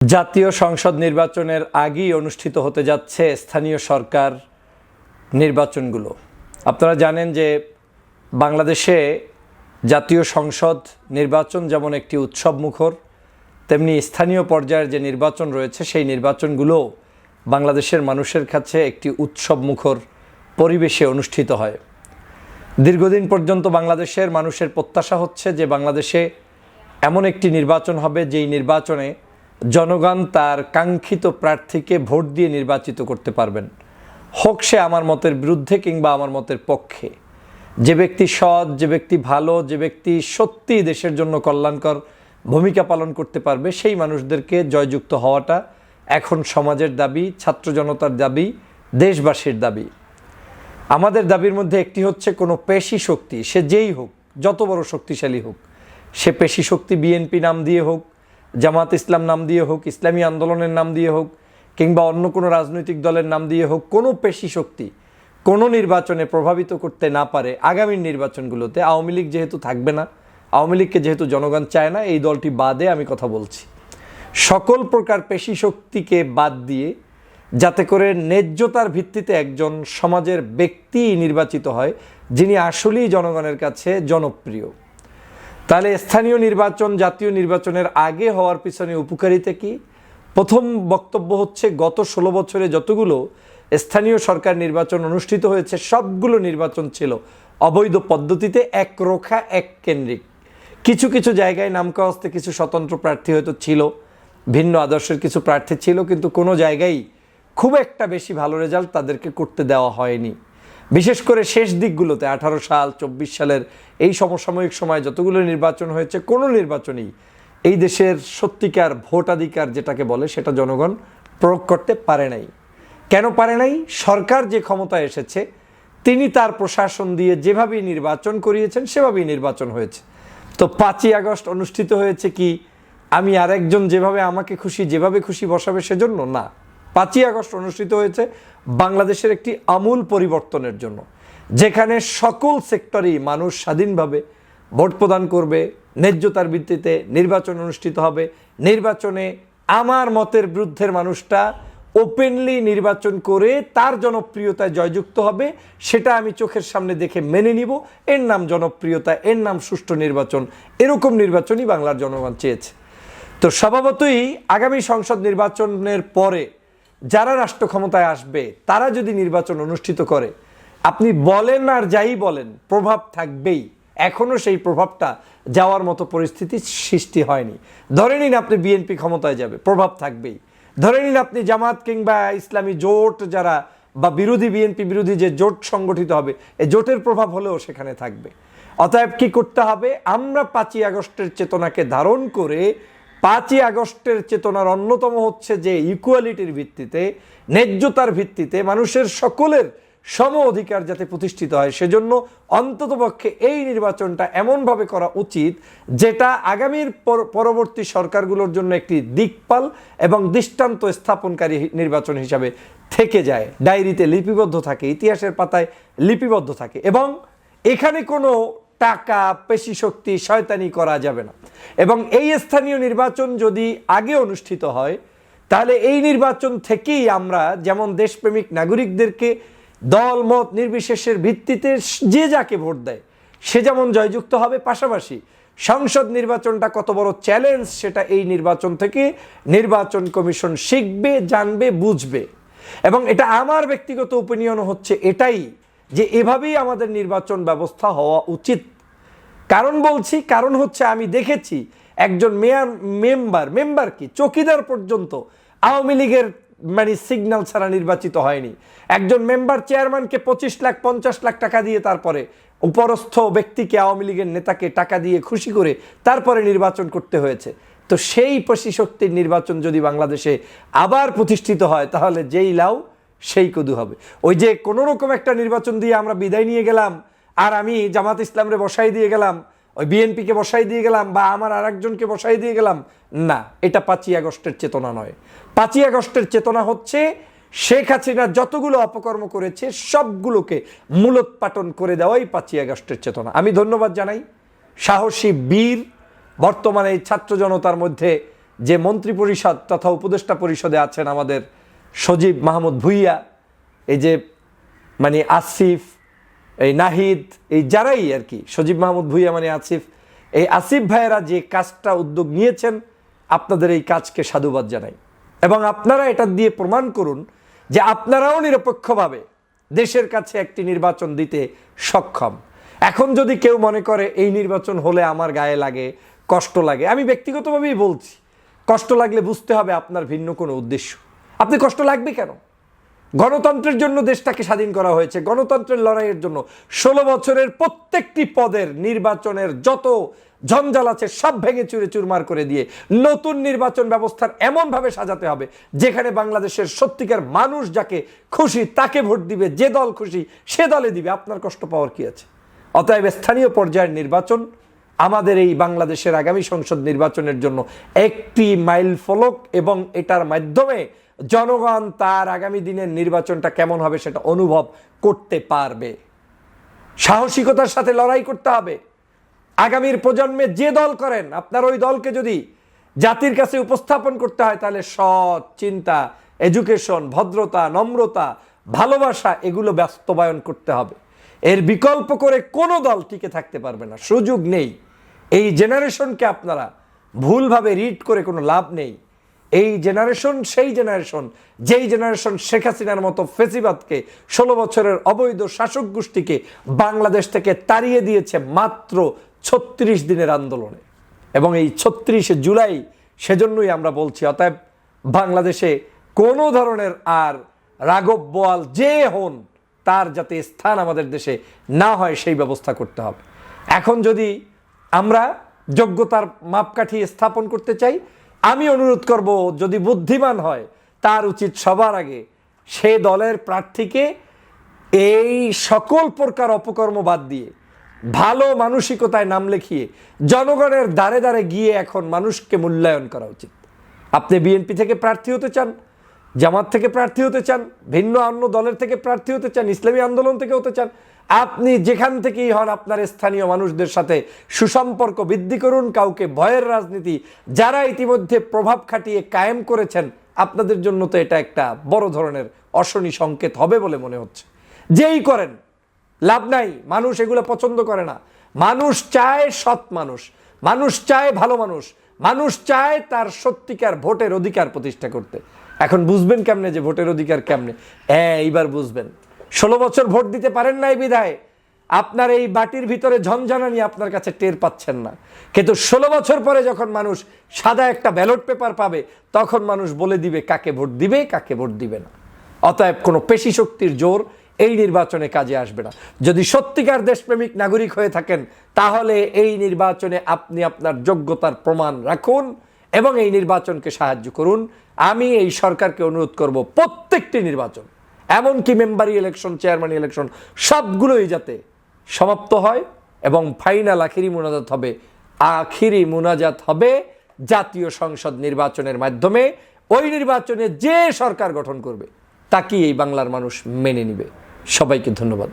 জাতীয় সংসদ নির্বাচনের আগেই অনুষ্ঠিত হতে যাচ্ছে স্থানীয় সরকার নির্বাচনগুলো। আপনারা জানেন যে বাংলাদেশে জাতীয় সংসদ নির্বাচন যেমন একটি উৎসবমুখর, তেমনি স্থানীয় পর্যায়ের যে নির্বাচন রয়েছে সেই নির্বাচনগুলো বাংলাদেশের মানুষের কাছে একটি উৎসবমুখর পরিবেশে অনুষ্ঠিত হয়। দীর্ঘদিন পর্যন্ত বাংলাদেশের মানুষের প্রত্যাশা হচ্ছে যে বাংলাদেশে এমন একটি নির্বাচন হবে যেই নির্বাচনে জনগণ তার কাঙ্ক্ষিত প্রার্থীকে ভোট দিয়ে নির্বাচিত করতে পারবেন, হোক সে আমার মতের বিরুদ্ধে কিংবা আমার মতের পক্ষে। যে ব্যক্তি সৎ, যে ব্যক্তি ভালো, যে ব্যক্তি সত্যি দেশের জন্য কল্যাণকর ভূমিকা পালন করতে পারবে, সেই মানুষদেরকে জয়যুক্ত হওয়াটা এখন সমাজের দাবি, ছাত্র জনতার দাবি, দেশবাসীর দাবি। আমাদের দাবির মধ্যে একটি হচ্ছে কোনো পেশি শক্তি, সে যেই হোক, যত বড় শক্তিশালী হোক, সে পেশি শক্তি বিএনপি নাম দিয়ে হোক, জামাত ইসলাম নাম দিয়ে হোক, ইসলামী আন্দোলনের নাম দিয়ে হোক, কিংবা অন্য কোনো রাজনৈতিক দলের নাম দিয়ে হোক, কোনো পেশি শক্তি কোনো নির্বাচনে প্রভাবিত করতে না পারে। আগামীর নির্বাচনগুলোতে আওয়ামী লীগ যেহেতু থাকবে না, আওয়ামী লীগকে যেহেতু জনগণ চায় না, এই দলটি বাদে আমি কথা বলছি, সকল প্রকার পেশি শক্তিকে বাদ দিয়ে যাতে করে ন্যায্যতার ভিত্তিতে একজন সমাজের ব্যক্তি নির্বাচিত হয় যিনি আসলেই জনগণের কাছে জনপ্রিয়। তাহলে স্থানীয় নির্বাচন জাতীয় নির্বাচনের আগে হওয়ার পিছনে উপকারিতা কি? প্রথম বক্তব্য হচ্ছে, গত 16 বছরে যতগুলো স্থানীয় সরকার নির্বাচন অনুষ্ঠিত হয়েছে সবগুলো নির্বাচন ছিল অবৈধ পদ্ধতিতে, একরোখা, এক কেন্দ্রিক। কিছু কিছু জায়গায় নামকাওয়াস্তে কিছু স্বতন্ত্র প্রার্থী হয়তো ছিল, ভিন্ন আদর্শের কিছু প্রার্থী ছিল, কিন্তু কোনো জায়গায় খুব একটা বেশি ভালো রেজাল্ট তাদেরকে করতে দেওয়া হয়নি। বিশেষ করে শেষ দিকগুলোতে 18 সাল 24 সালের এই সমসাময়িক সময় যতগুলো নির্বাচন হয়েছে, কোনো নির্বাচনেই এই দেশের সত্যিকার ভোটাধিকার যেটাকে বলে সেটা জনগণ প্রয়োগ করতে পারে নাই। কেন পারে নাই? সরকার যে ক্ষমতায় এসেছে তিনি তার প্রশাসন দিয়ে যেভাবেই নির্বাচন করিয়েছেন সেভাবেই নির্বাচন হয়েছে। তো 5ই আগস্ট অনুষ্ঠিত হয়েছে কি আমি আরেকজন যেভাবে আমাকে খুশি যেভাবে খুশি বসাবে সেজন্য না। 5ই আগস্ট অনুষ্ঠিত হয়েছে বাংলাদেশের একটি আমূল পরিবর্তনের জন্য, যেখানে সকল সেক্টরেই মানুষ স্বাধীনভাবে ভোট প্রদান করবে, ন্যায্যতার ভিত্তিতে নির্বাচন অনুষ্ঠিত হবে। নির্বাচনে আমার মতের বিরুদ্ধের মানুষটা ওপেনলি নির্বাচন করে তার জনপ্রিয়তায় জয়যুক্ত হবে, সেটা আমি চোখের সামনে দেখে মেনে নিব। এর নাম জনপ্রিয়তা, এর নাম সুষ্ঠু নির্বাচন। এরকম নির্বাচনই বাংলার জনগণ চেয়েছে। তো স্বভাবতই আগামী সংসদ নির্বাচনের পরে যারা রাষ্ট্র ক্ষমতায় আসবে তারা যদি নির্বাচন অনুষ্ঠিত করে, আপনি বলেন আর যাই বলেন, প্রভাব থাকবেই। এখনও সেই প্রভাবটা যাওয়ার মতো পরিস্থিতি সৃষ্টি হয়নি। ধরে নিন আপনি বিএনপি ক্ষমতায় যাবে, প্রভাব থাকবেই। ধরে নিন আপনি জামাত কিংবা ইসলামী জোট যারা বা বিরোধী বিএনপি বিরোধী যে জোট সংগঠিত হবে, এই জোটের প্রভাব হলেও সেখানে থাকবে। অতএব কি করতে হবে? আমরা 5ই আগস্টের চেতনাকে ধারণ করে, 5ই আগস্টের চেতনার অন্যতম হচ্ছে যে ইকুয়ালিটির ভিত্তিতে, ন্যায্যতার ভিত্তিতে মানুষের সকলের সম অধিকার যাতে প্রতিষ্ঠিত হয়, সেজন্য অন্ততপক্ষে এই নির্বাচনটা এমনভাবে করা উচিত যেটা আগামীর পরবর্তী সরকারগুলোর জন্য একটি দিকপাল এবং দৃষ্টান্ত স্থাপনকারী নির্বাচন হিসাবে থেকে যায়, ডায়েরিতে লিপিবদ্ধ থাকে, ইতিহাসের পাতায় লিপিবদ্ধ থাকে। এবং এখানে কোনো টাকা, পেশি শক্তি, শয়তানি করা যাবে না। এবং এই স্থানীয় নির্বাচন যদি আগে অনুষ্ঠিত হয় তাহলে এই নির্বাচন থেকেই আমরা যেমন দেশপ্রেমিক নাগরিকদেরকে দল মত নির্বিশেষের ভিত্তিতে যে যাকে ভোট দেয় সে যেমন জয়যুক্ত হবে, পাশাপাশি সংসদ নির্বাচনটা কত বড় চ্যালেঞ্জ সেটা এই নির্বাচন থেকে নির্বাচন কমিশন শিখবে, জানবে, বুঝবে। এবং এটা আমার ব্যক্তিগত ওপিনিয়ন হচ্ছে এটাই, যে এভাবেই আমাদের নির্বাচন ব্যবস্থা হওয়া উচিত। কারণ হচ্ছে আমি দেখেছি একজন মেম্বার কি চৌকিদার পর্যন্ত আওয়ামী লীগের সিগন্যাল ছাড়া নির্বাচিত হয়নি। একজন মেম্বার চেয়ারম্যানকে 25 লাখ 50 লাখ টাকা দিয়ে তারপরে উপরস্থ ব্যক্তিকে, আওয়ামী লীগের নেতাকে টাকা দিয়ে খুশি করে তারপরে নির্বাচন করতে হয়েছে। তো সেই পেশি শক্তির নির্বাচন যদি বাংলাদেশে আবার প্রতিষ্ঠিত হয় তাহলে যেই লাউ সেই কদু হবে। ওই যে কোনো রকম একটা নির্বাচন দিয়ে আমরা বিদায় নিয়ে গেলাম, আর আমি জামাত ইসলামরে বসাই দিয়ে গেলাম, ওই বিএনপিকে বসাই দিয়ে গেলাম, বা আমার আরেকজনকে বসাই দিয়ে গেলাম, না, এটা 5ই আগস্টের চেতনা নয়। 5ই আগস্টের চেতনা হচ্ছে শেখ হাসিনা যতগুলো অপকর্ম করেছে সবগুলোকে মূলোৎপাটন করে দেওয়াই 5ই আগস্টের চেতনা। আমি ধন্যবাদ জানাই সাহসী বীর বর্তমানে এই ছাত্র জনতার মধ্যে যে মন্ত্রী পরিষদ তথা উপদেষ্টা পরিষদে আছেন আমাদের সজীব মাহমুদ ভুঁইয়া, এই যে মানে আসিফ, এই নাহিদ, এই যারাই আর কি, সজীব মাহমুদ ভুঁইয়া মানে আসিফ, এই আসিফ ভাইয়েরা যে কাজটা উদ্যোগ নিয়েছেন, আপনাদের এই কাজকে সাধুবাদ জানাই। এবং আপনারা এটা দিয়ে প্রমাণ করুন যে আপনারাও নিরপেক্ষভাবে দেশের কাছে একটি নির্বাচন দিতে সক্ষম। এখন যদি কেউ মনে করে এই নির্বাচন হলে আমার গায়ে লাগে, কষ্ট লাগে, আমি ব্যক্তিগতভাবেই বলছি, কষ্ট লাগলে বুঝতে হবে আপনার ভিন্ন কোনো উদ্দেশ্য। আপনি কষ্ট লাগবে কেন? গণতন্ত্রের জন্য দেশটাকে স্বাধীন করা হয়েছে, গণতন্ত্রের লড়াইয়ের জন্য 16 বছরের প্রত্যেকটি পদের নির্বাচনের যত ঝঞ্ঝাল আছে সব ভেঙে চুরে চুরমার করে দিয়ে নতুন নির্বাচন ব্যবস্থার এমনভাবে সাজাতে হবে যেখানে বাংলাদেশের সত্যিকার মানুষ যাকে খুশি তাকে ভোট দিবে, যে দল খুশি সে দলে দিবে। আপনার কষ্ট পাওয়ার কি আছে? অতএব স্থানীয় পর্যায়ের নির্বাচন আমাদের এই বাংলাদেশের আগামী সংসদ নির্বাচনের জন্য একটি মাইল ফলক, এবং এটার মাধ্যমে জনগণ তার আগামী দিনের নির্বাচনটা কেমন হবে সেটা অনুভব করতে পারবে। সাহসিকতার সাথে লড়াই করতে হবে। আগামীর প্রজন্মে যে দল করেন, আপনার ওই দলকে যদি জাতির কাছে উপস্থাপন করতে হয় তাহলে সৎ চিন্তা, এডুকেশন, ভদ্রতা, নম্রতা, ভালোবাসা এগুলো বাস্তবায়ন করতে হবে। এর বিকল্প করে কোনো দল টিকে থাকতে পারবে না, সুযোগ নেই। এই জেনারেশনকে আপনারা ভুলভাবে রিড করে কোনো লাভ নেই। এই জেনারেশন সেই জেনারেশন যেই জেনারেশন শেখ হাসিনার মতো ফেসিবাদকে 16 বছরের অবৈধ শাসক গোষ্ঠীকে বাংলাদেশ থেকে তাড়িয়ে দিয়েছে মাত্র 36 দিনের আন্দোলনে। এবং এই 36 জুলাই সেজন্যই আমরা বলছি, অতএব বাংলাদেশে কোনো ধরনের আর রাঘব বোয়াল যে হন তার যাতে স্থান আমাদের দেশে না হয় সেই ব্যবস্থা করতে হবে। এখন যদি আমরা যোগ্যতার মাপকাঠি স্থাপন করতে চাই, আমি অনুরোধ করব যদি বুদ্ধিমান হয় তার উচিত সবার আগে সে দলের প্রার্থীকে এই সকল প্রকার অপকর্ম বাদ দিয়ে ভালো মানসিকতায় নাম লিখিয়ে জনগণের দ্বারে দ্বারে গিয়ে এখন মানুষকে মূল্যায়ন করা উচিত। আপনি বিএনপি থেকে প্রার্থী হতে চান, জামাত থেকে প্রার্থী হতে চান, ভিন্ন অন্য দলের থেকে প্রার্থী হতে চান, ইসলামী আন্দোলন থেকে হতে চান, আপনি যেখান থেকেই হন আপনার স্থানীয় মানুষদের সাথে সুসম্পর্ক বৃদ্ধি করুন। কাউকে ভয়ের রাজনীতি যারা ইতিমধ্যে প্রভাব খাটিয়ে কায়েম করেছেন, আপনাদের জন্য তো এটা একটা বড় ধরনের অশনি সংকেত হবে বলে মনে হচ্ছে। যেই করেন লাভ নাই, মানুষ এগুলো পছন্দ করে না। মানুষ চায় সৎ মানুষ, মানুষ চায় ভালো মানুষ, মানুষ চায় তার সত্যিকার ভোটের অধিকার প্রতিষ্ঠা করতে। এখন বুঝবেন কেমনে যে ভোটের অধিকার কেমনে? এইবার বুঝবেন। 16 বছর ভোট দিতে পারেন নাই বিধায় আপনার এই বাটির ভিতরে ঝনঝনানি আপনার কাছে টের পাচ্ছেন না। কিন্তু 16 বছর পরে যখন মানুষ সাদা একটা ব্যালট পেপার পাবে তখন মানুষ বলে দিবে কাকে ভোট দিবে কাকে ভোট দিবে না। অতএব কোনো পেশি শক্তির জোর এই নির্বাচনে কাজে আসবে না। যদি সত্যিকার দেশপ্রেমিক নাগরিক হয়ে থাকেন তাহলে এই নির্বাচনে আপনি আপনার যোগ্যতার প্রমাণ রাখুন এবং এই নির্বাচনকে সাহায্য করুন। আমি এই সরকারকে অনুরোধ করব প্রত্যেকটি নির্বাচন, এমনকি মেম্বারি ইলেকশন, চেয়ারম্যান ইলেকশন সবগুলোই যাতে সমাপ্ত হয় এবং ফাইনাল আখিরি মুনাজাত হবে জাতীয় সংসদ নির্বাচনের মাধ্যমে। ওই নির্বাচনে যে সরকার গঠন করবে তাকেই এই বাংলার মানুষ মেনে নিবে। সবাইকে ধন্যবাদ।